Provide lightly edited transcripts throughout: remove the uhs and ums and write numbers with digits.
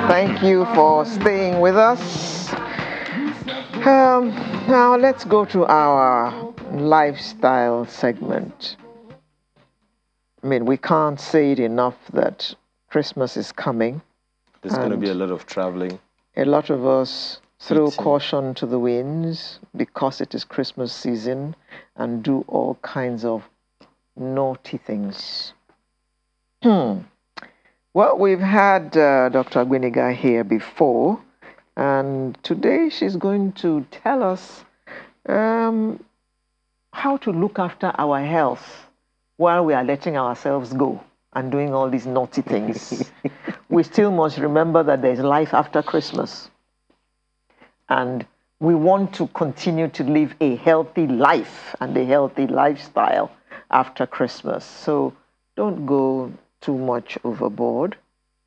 Thank you for staying with us. Now let's go to our lifestyle segment. I mean, we can't say it enough that Christmas is coming. There's going to be a lot of traveling. A lot of us throw Eating. caution to the winds because it is Christmas season and do all kinds of naughty things. Well, we've had Dr. Agbeniga here before, and today she's going to tell us how to look after our health while we are letting ourselves go and doing all these naughty things. We still must remember that there's life after Christmas. And we want to continue to live a healthy life and a healthy lifestyle after Christmas. So don't go too much overboard.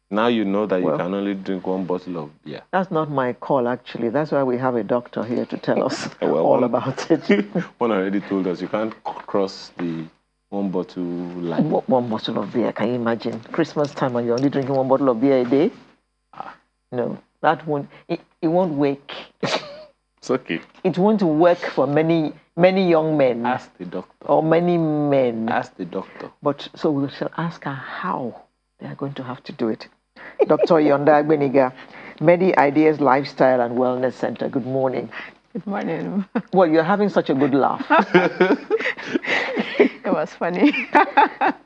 Now you know that you can only drink 1 bottle of beer. That's not my call, actually. That's why we have a doctor here to tell us all about it. One already told us you can't cross the 1 bottle line. 1 bottle of beer, can you imagine? Christmas time and you're only drinking 1 bottle of beer a day? No, that won't, it won't work. It's okay. It won't work for many young men. Ask the doctor. Or many men. Ask the doctor. But so we shall ask her how they are going to have to do it. Dr. Yonda Agbeniga, Medi Ideas Lifestyle and Wellness Center. Good morning. Good morning. Well, you're having such a good laugh. It was funny.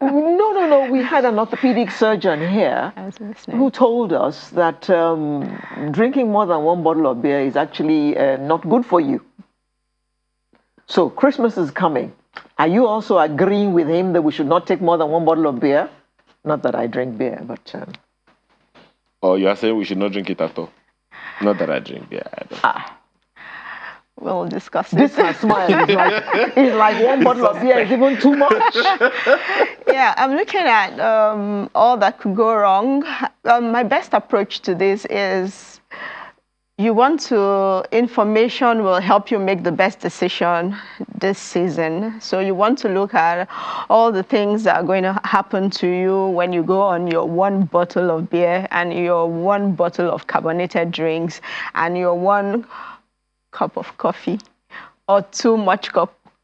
No. We had an orthopedic surgeon here who told us that drinking more than 1 bottle of beer is actually not good for you. So Christmas is coming. Are you also agreeing with him that we should not take more than 1 bottle of beer? Not that I drink beer, but... Oh, you are saying we should not drink it at all? Not that I drink beer. We'll discuss this. This smile is like 1 bottle of beer is even too much. Yeah, I'm looking at all that could go wrong. My best approach to this is information will help you make the best decision this season. So you want to look at all the things that are going to happen to you when you go on your 1 bottle of beer and your 1 bottle of carbonated drinks and your 1 cup of coffee or too much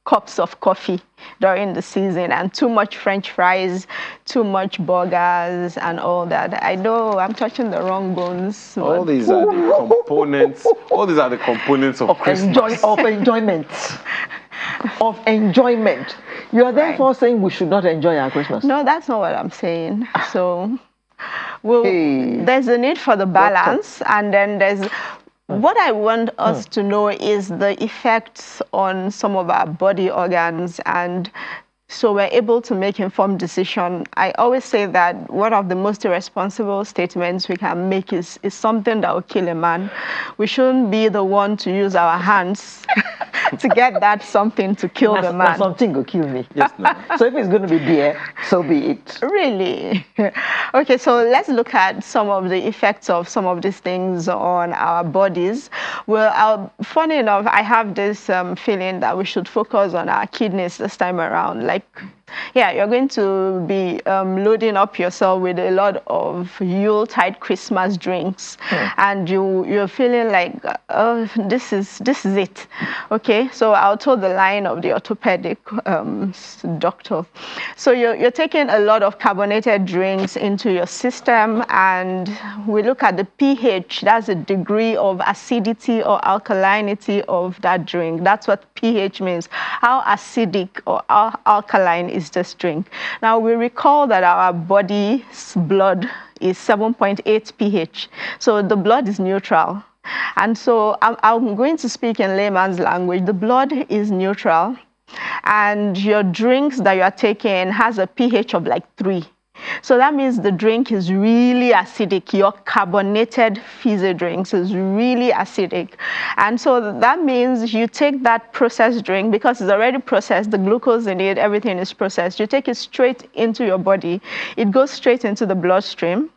cups of coffee during the season and too much French fries, too much burgers and all that. I know I'm touching the wrong bones. All these are the components. All these are the components of Christmas. Of enjoyment. Of enjoyment. You are therefore saying we should not enjoy our Christmas. No, that's not what I'm saying. So there's a need for the balance, and then there's what I want us to know is the effects on some of our body organs, and so we're able to make informed decision. I always say that one of the most irresponsible statements we can make is something that will kill a man. We shouldn't be the one to use our hands to get that something to kill the man. Something will kill me. Yes, no. So if it's going to be beer, so be it. Really? Okay, so let's look at some of the effects of some of these things on our bodies. Well, funny enough, I have this feeling that we should focus on our kidneys this time around. Yeah, you're going to be loading up yourself with a lot of Yuletide Christmas drinks, and you're feeling like, oh, this is it. Okay, so I'll toe the line of the orthopedic doctor. So you're taking a lot of carbonated drinks into your system, and we look at the pH. That's the degree of acidity or alkalinity of that drink. That's what pH means. How acidic or how alkaline is this drink? Now, we recall that our body's blood is 7.8 pH. So the blood is neutral. And so I'm going to speak in layman's language. The blood is neutral, and your drinks that you are taking has a pH of like 3. So that means the drink is really acidic. Your carbonated fizzy drinks is really acidic. And so that means you take that processed drink, because it's already processed, the glucose in it, everything is processed. You take it straight into your body. It goes straight into the bloodstream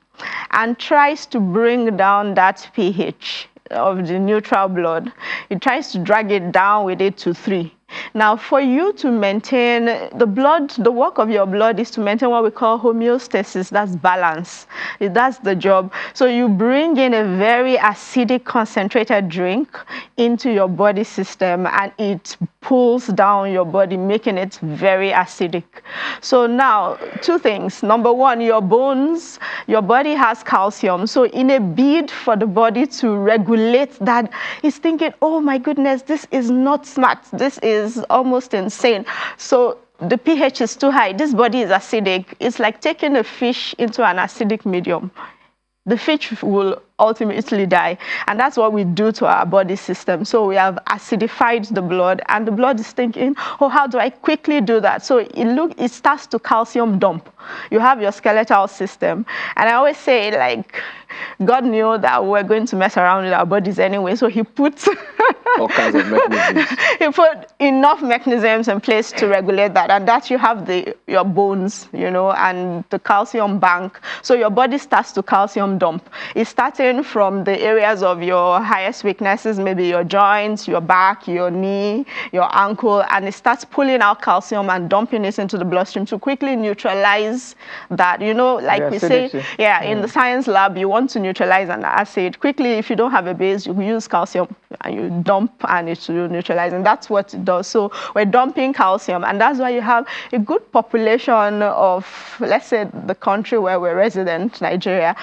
and tries to bring down that pH of the neutral blood. It tries to drag it down with it to 3. Now, for you to maintain the blood, the work of your blood is to maintain what we call homeostasis. That's balance. That's the job. So you bring in a very acidic, concentrated drink into your body system, and it pulls down your body, making it very acidic. So now, two things. Number one, your bones, your body has calcium. So in a bid for the body to regulate that, it's thinking, oh my goodness, this is not smart. This is almost insane. So the pH is too high. This body is acidic. It's like taking a fish into an acidic medium. The fish will ultimately die. And that's what we do to our body system. So we have acidified the blood, and the blood is thinking, oh, how do I quickly do that? So it starts to calcium dump. You have your skeletal system. And I always say, like, God knew that we're going to mess around with our bodies anyway, so he put all kinds of mechanisms. He put enough mechanisms in place to regulate that, and that you have your bones, and the calcium bank. So your body starts to calcium dump. It's starting from the areas of your highest weaknesses, maybe your joints, your back, your knee, your ankle, and it starts pulling out calcium and dumping it into the bloodstream to quickly neutralize that. Like we say, in the science lab, you want to neutralize an acid quickly. If you don't have a base, you use calcium and you dump, and it will neutralize, and that's what it does. So we're dumping calcium, and that's why you have a good population of, let's say, the country where we're resident, Nigeria.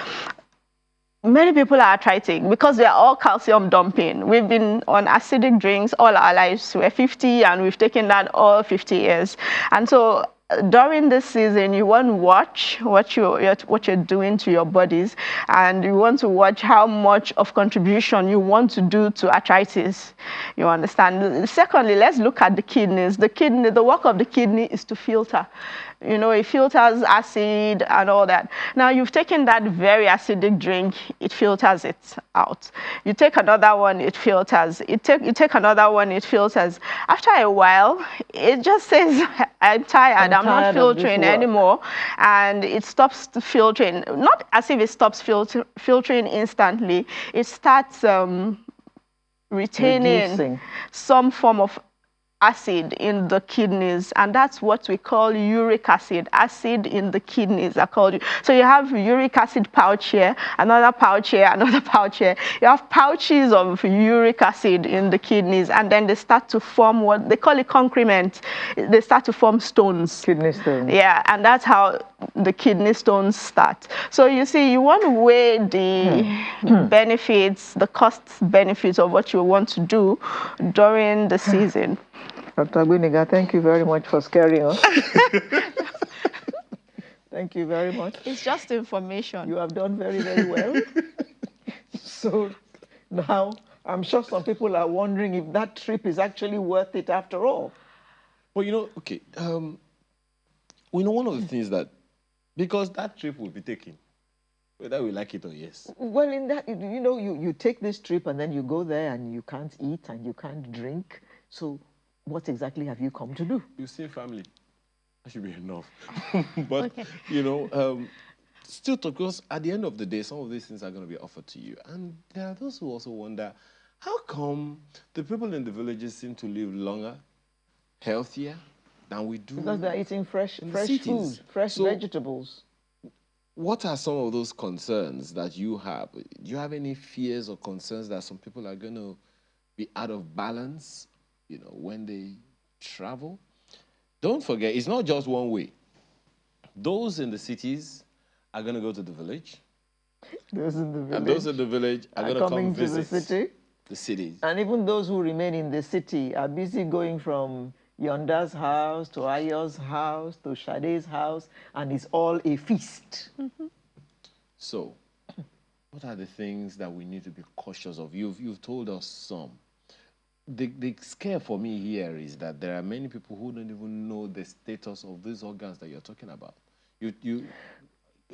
Many people are arthritic because they are all calcium dumping. We've been on acidic drinks all our lives. We're 50 and we've taken that all 50 years. And so during this season, you want to watch what you're doing to your bodies, and you want to watch how much of contribution you want to do to arthritis. You understand? Secondly, let's look at the kidneys. The work of the kidney is to filter. It filters acid and all that. Now, you've taken that very acidic drink, it filters it out. You take another one, it filters. You take another one, it filters. After a while, it just says, I'm tired, I'm not filtering anymore. And it stops filtering. Not as if it stops filtering instantly. It starts retaining Reducing some form of acid in the kidneys, and that's what we call uric acid. Acid in the kidneys are called. So you have uric acid pouch here, another pouch here, another pouch here. You have pouches of uric acid in the kidneys, and then they start to form what they call it concrement. They start to form stones. Kidney stones. Yeah, and that's how the kidney stones start. So you see, you want to weigh the benefits, the cost benefits of what you want to do during the season. Dr. Agbiniga, thank you very much for scaring us. Thank you very much. It's just information. You have done very, very well. So now, I'm sure some people are wondering if that trip is actually worth it after all. Well, okay. We know one of the things that, because that trip will be taken, whether we like it or yes. Well, in that, you take this trip and then you go there and you can't eat and you can't drink. So what exactly have you come to do? You see family. That should be enough. But, still talk, because at the end of the day, some of these things are going to be offered to you. And there are those who also wonder, how come the people in the villages seem to live longer, healthier than we do? Because they're eating fresh food, fresh vegetables. What are some of those concerns that you have? Do you have any fears or concerns that some people are going to be out of balance, when they travel? Don't forget, it's not just one way. Those in the cities are going to go to the village. Those in the village. And those in the village are going to come visit the cities. And even those who remain in the city are busy going from Yonda's house to Ayo's house to Shade's house, and it's all a feast. So, what are the things that we need to be cautious of? You've told us some. The scare for me here is that there are many people who don't even know the status of these organs that you're talking about.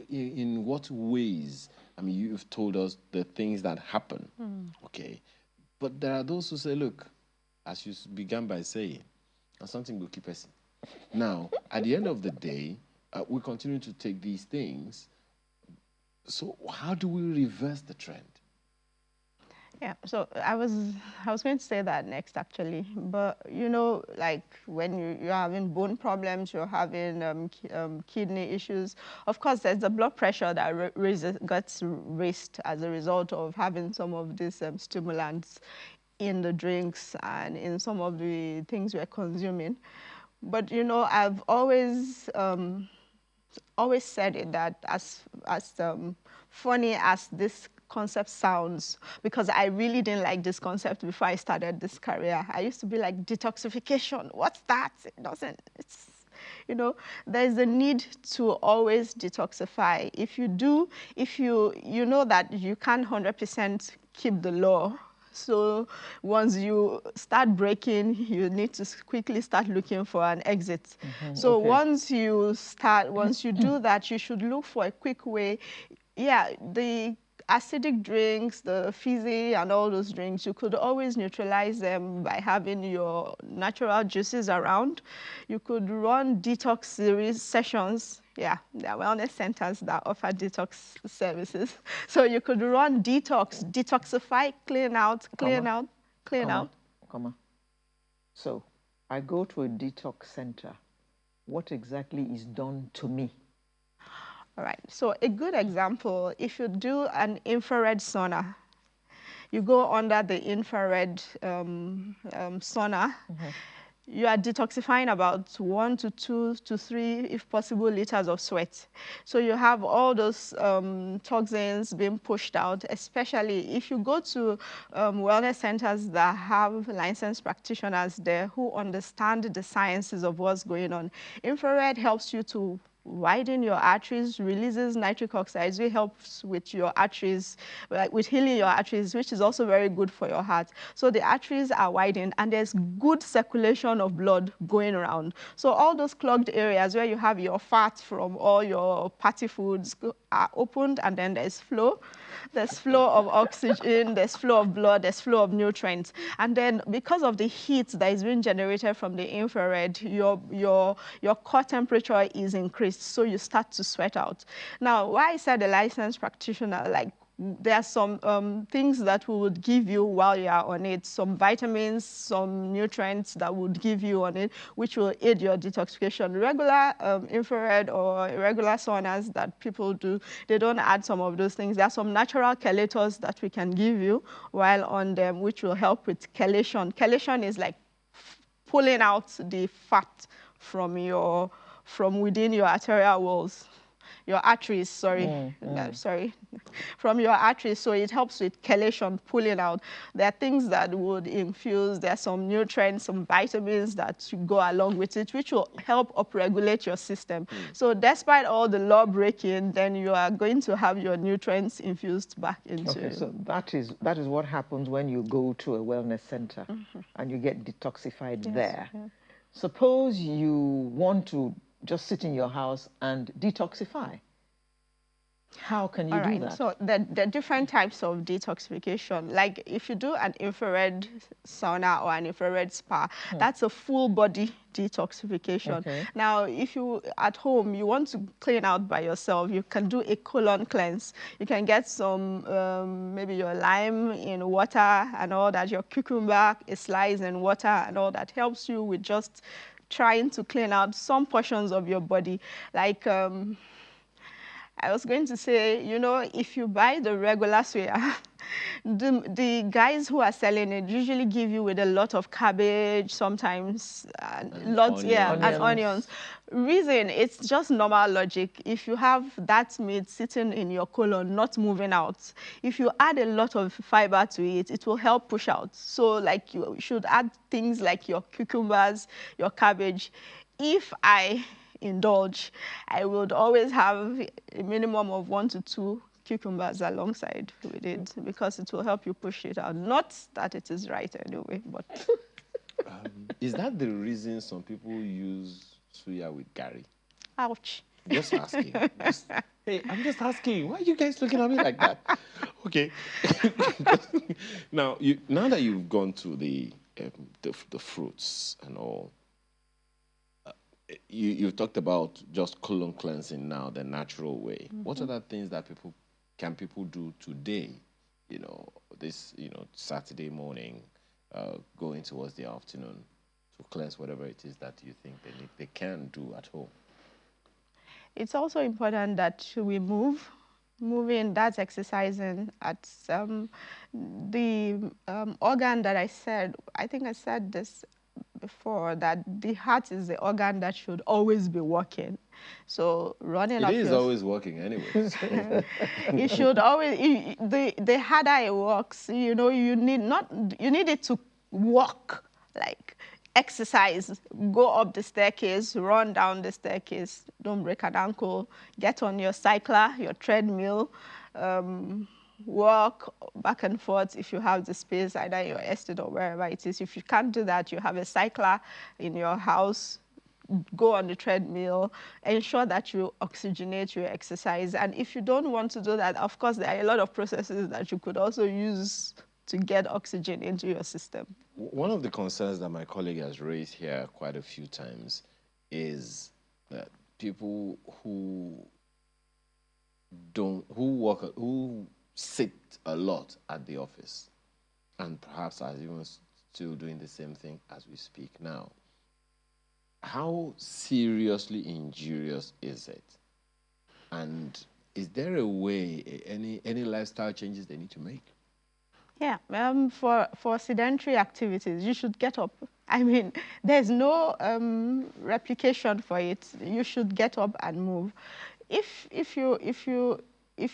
In what ways? I mean, you've told us the things that happen, okay? But there are those who say, look, as you began by saying, something will keep us. Now, at the end of the day, we continue to take these things. So how do we reverse the trend? Yeah, so I was going to say that next actually, but you know, like when you're having bone problems, you're having kidney issues. Of course, there's the blood pressure that gets raised as a result of having some of these stimulants in the drinks and in some of the things we're consuming. But you know, I've always said it that as funny as this concept sounds, because I really didn't like this concept before I started this career. I used to be like, detoxification, what's that? It doesn't, it's, you know, there's a need to always detoxify. If you do, if you know that you can't 100% keep the law, so once you start breaking, you need to quickly start looking for an exit. So okay. once you do that, you should look for a quick way. Yeah, the acidic drinks, the fizzy and all those drinks, you could always neutralize them by having your natural juices around. You could run detox series sessions. Yeah, there are wellness centers that offer detox services. So you could run detoxify, clean out, clean out, clean out. So I go to a detox center. What exactly is done to me? All right, so a good example, if you do an infrared sauna, you go under the infrared sauna, you are detoxifying about 1 to 2 to 3, if possible, liters of sweat. So you have all those toxins being pushed out, especially if you go to wellness centers that have licensed practitioners there who understand the sciences of what's going on. Infrared helps you to widen your arteries, releases nitric oxide, which helps with your arteries, with healing your arteries, which is also very good for your heart. So the arteries are widened and there's good circulation of blood going around. So all those clogged areas where you have your fat from all your party foods are opened, and then there's flow. There's flow of oxygen, there's flow of blood, there's flow of nutrients. And then because of the heat that is being generated from the infrared, your core temperature is increased, so you start to sweat out. Now, why I said a licensed practitioner, like there are some things that we would give you while you are on it, some vitamins, some nutrients that would give you on it, which will aid your detoxification. Regular infrared or regular saunas that people do, they don't add some of those things. There are some natural chelators that we can give you while on them, which will help with chelation. Chelation is like pulling out the fat from within your arterial walls. Your arteries, sorry, from your arteries. So it helps with chelation, pulling out. There are things that would infuse. There are some nutrients, some vitamins that go along with it, which will help upregulate your system. So despite all the law breaking, then you are going to have your nutrients infused back into. Okay, so that is what happens when you go to a wellness center and you get detoxified there. Yeah. Suppose you want to just sit in your house and detoxify. How can you do that? So there are different types of detoxification. Like if you do an infrared sauna or an infrared spa, that's a full body detoxification. Okay. Now, if you at home, you want to clean out by yourself, you can do a colon cleanse. You can get some, maybe your lime in water and all that, your cucumber, a slice in water and all that helps you with just trying to clean out some portions of your body. Like I was going to say, you know, if you buy the regular suya, the guys who are selling it usually give you with a lot of cabbage, sometimes lots, and onions. Reason, it's just normal logic. If you have that meat sitting in your colon, not moving out, if you add a lot of fiber to it, it will help push out. So like you should add things like your cucumbers, your cabbage. If I indulge, I would always have a minimum of 1 to 2 cucumbers alongside with it, because it will help you push it out. Not that it is right anyway, but... Is that the reason some people use suya with curry? Ouch. Just asking. Hey, I'm just asking. Why are you guys looking at me like that? Okay. Now that you've gone to the fruits and all, you talked about just colon cleansing now, the natural way. What other things that people do today, this, Saturday morning, going towards the afternoon to cleanse whatever it is that you think they can do at home? It's also important that we move. Moving, that's exercising. At the organ that I think I said this before, that the heart is the organ that should always be working. So running it is always working anyway. It should always, the harder it works, you need it to walk, like exercise, go up the staircase, run down the staircase, don't break an ankle, get on your cycler, your treadmill, walk back and forth if you have the space, either your estate or wherever it is. If you can't do that, you have a cycler in your house, go on the treadmill, ensure that you oxygenate your exercise. And if you don't want to do that, of course, there are a lot of processes that you could also use to get oxygen into your system. One of the concerns that my colleague has raised here quite a few times is that people who sit a lot at the office and perhaps are even still doing the same thing as we speak now, how seriously injurious is it? And is there a way, any lifestyle changes they need to make? Yeah, for sedentary activities, you should get up. I mean, there's no replication for it. You should get up and move. If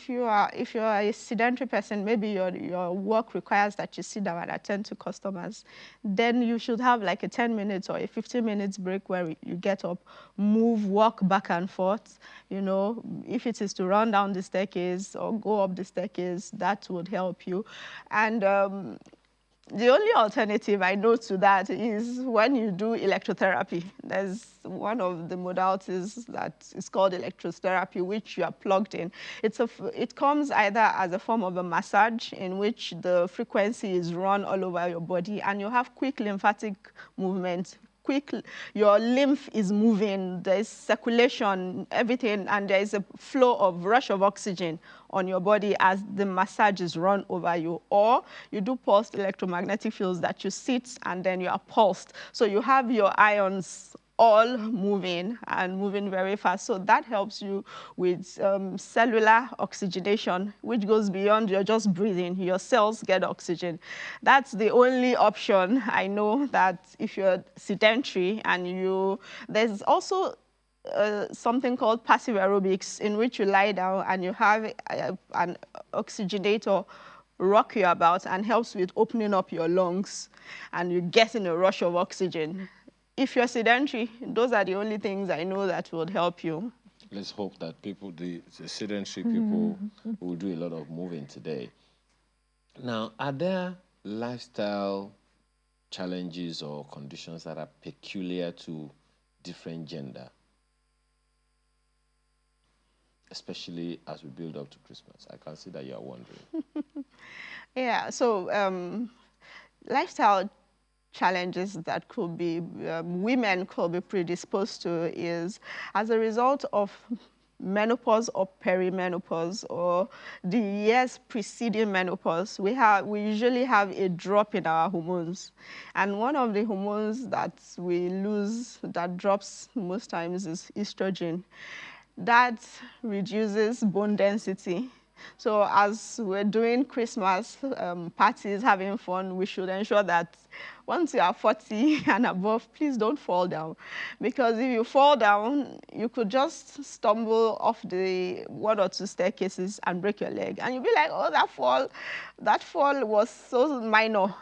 you are a sedentary person, maybe your work requires that you sit down and attend to customers, then you should have like a 10 minutes or a 15 minutes break where you get up, move, walk back and forth. If it is to run down the staircase or go up the staircase, that would help you. And the only alternative I know to that is when you do electrotherapy. There's one of the modalities that is called electrotherapy, which you are plugged in. It comes either as a form of a massage in which the frequency is run all over your body and you have quick lymphatic movement. Your lymph is moving, there's circulation, everything, and there is a flow of rush of oxygen on your body as the massage is run over you. Or you do pulsed electromagnetic fields that you sit and then you are pulsed. So you have your ions all moving and moving very fast. So that helps you with cellular oxygenation, which goes beyond your just breathing. Your cells get oxygen. That's the only option I know, that if you're sedentary and there's also something called passive aerobics, in which you lie down and you have an oxygenator rock you about and helps with opening up your lungs and you get in a rush of oxygen. If you're sedentary, those are the only things I know that would help you. Let's hope that the sedentary people will do a lot of moving today. Now, are there lifestyle challenges or conditions that are peculiar to different gender, especially as we build up to Christmas? I can see that you are wondering. Yeah, so lifestyle challenges that could be women could be predisposed to is as a result of menopause or perimenopause or the years preceding menopause. We usually have a drop in our hormones, and one of the hormones that we lose that drops most times is estrogen. That reduces bone density. So as we're doing Christmas parties, having fun, we should ensure that once you are 40 and above, please don't fall down. Because if you fall down, you could just stumble off the 1 or 2 staircases and break your leg. And you'll be like, oh, that fall was so minor.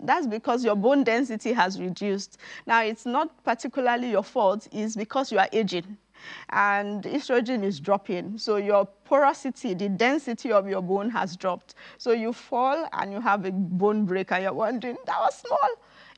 That's because your bone density has reduced. Now, it's not particularly your fault. It's because you are aging. And estrogen is dropping. So your porosity, the density of your bone has dropped. So you fall and you have a bone break and you're wondering, that was small.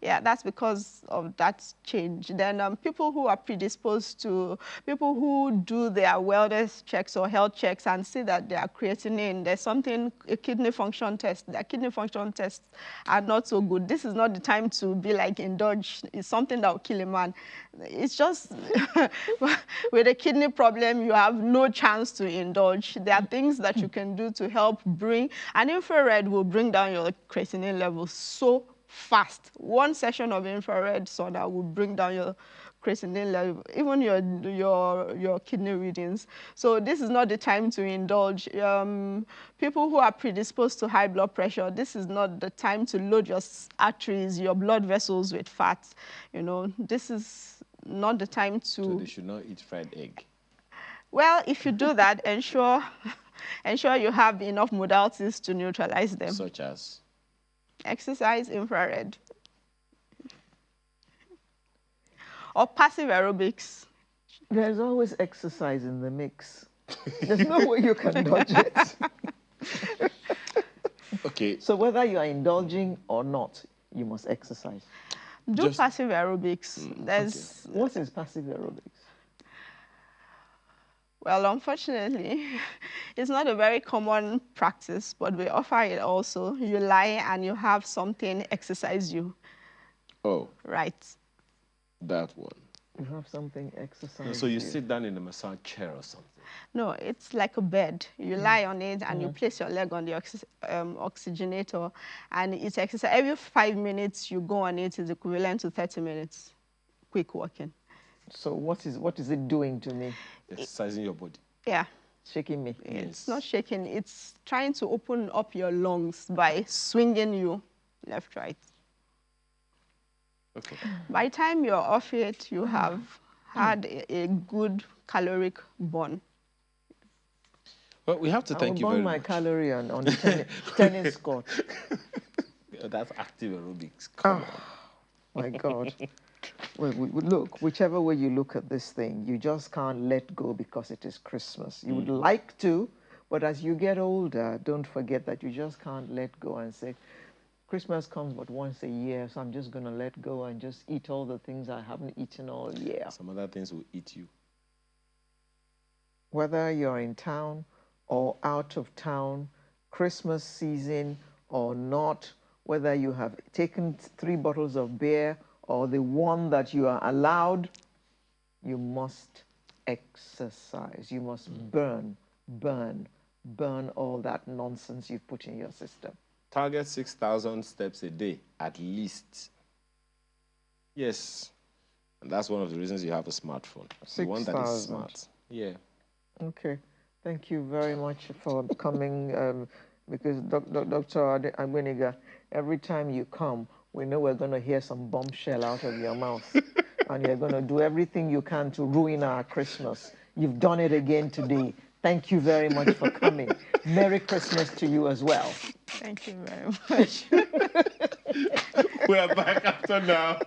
Yeah, that's because of that change. Then people who are predisposed to, people who do their wellness checks or health checks and see that they are creatinine, there's something, a kidney function test, their kidney function tests are not so good. This is not the time to be like indulge. It's something that will kill a man. It's just, with a kidney problem, you have no chance to indulge. There are things that you can do to help bring, an infrared will bring down your creatinine levels so fast. One session of infrared sauna will bring down your creatinine level, even your kidney readings. So this is not the time to indulge. People who are predisposed to high blood pressure, this is not the time to load your arteries, your blood vessels with fat. You know, this is not the time to. So they should not eat fried egg. Well, if you do that, ensure you have enough modalities to neutralize them. Such as? Exercise, infrared. Or passive aerobics. There's always exercise in the mix. There's no way you can dodge it. Okay. So whether you are indulging or not, you must exercise. Do passive aerobics. There's okay. What is passive aerobics? Well, unfortunately, it's not a very common practice, but we offer it also. You lie and you have something exercise you. Oh. Right. That one. You have something exercise. No, so you sit down in a massage chair or something? No, it's like a bed. You lie on it and you place your leg on the oxygenator, and it's exercise. Every 5 minutes you go on it is equivalent to 30 minutes quick walking. So what is it doing to me? Exercising your body. Yeah. Shaking me. Yes. It's not shaking. It's trying to open up your lungs by swinging you left, right. Okay. By the time you're off it, you have had a good caloric burn. Well, we have to thank you very much. I will burn my calorie on the tennis court. That's active aerobics. Come on. My God. Well, look, whichever way you look at this thing, you just can't let go because it is Christmas. You would like to, but as you get older, don't forget that you just can't let go and say, Christmas comes but once a year, so I'm just going to let go and just eat all the things I haven't eaten all year. Some other things will eat you. Whether you're in town or out of town, Christmas season or not, whether you have taken 3 bottles of beer or the one that you are allowed, you must exercise. You must burn all that nonsense you've put in your system. Target 6,000 steps a day, at least. Yes. And that's one of the reasons you have a smartphone. 6,000. The one that is smart. Yeah. Okay. Thank you very much for coming, because Dr. Agweniga, every time you come, we know we're going to hear some bombshell out of your mouth. And you're going to do everything you can to ruin our Christmas. You've done it again today. Thank you very much for coming. Merry Christmas to you as well. Thank you very much. We're back after now.